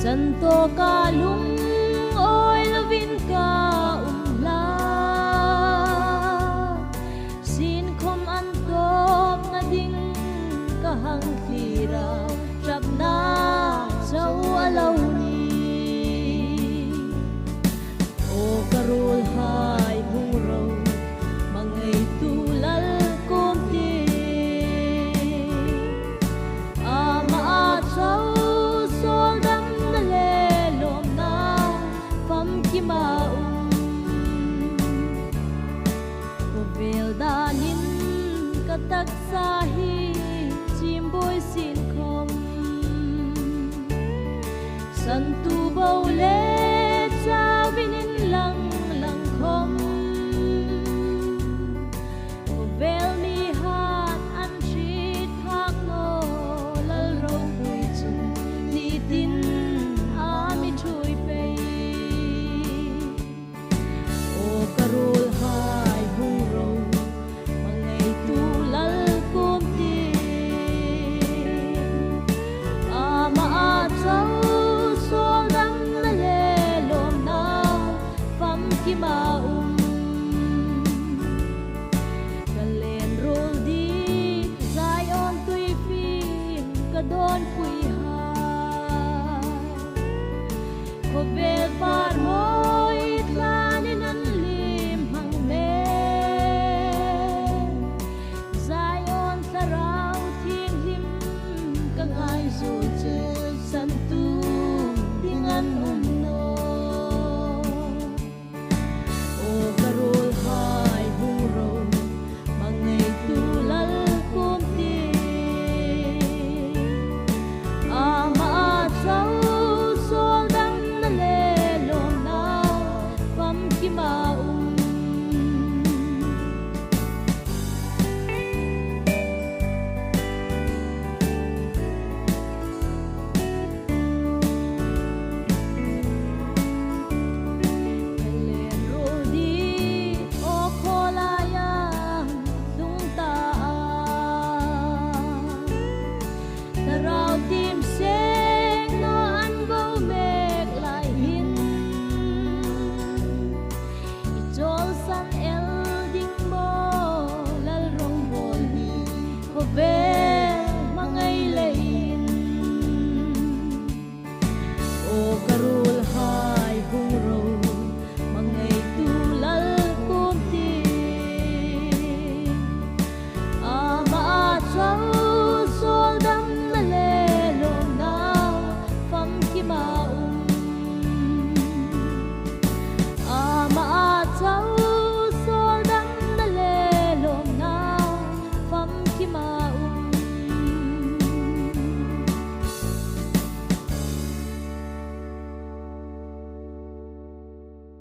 Santo ka lung oi lovin ka la sin khom an top na ding ka hang tira trap na chau alo ni o karul hai hung ro mangai tu lal kom ti ama a chau sol dam na le lom na fam ki ma ko vel danin ka tak sa hi chim boy sin khom san tu bao le cha vinin lang lang khom ko vel mi hat an treat hak no lal ro hui chu ni tin a mi thui pe o karul hai hung ro mangai tu lal kom ti ama a chau sol dam na le lom na fam ki ma kalen rol di zai on tui fin ka don pui ha ko vel pa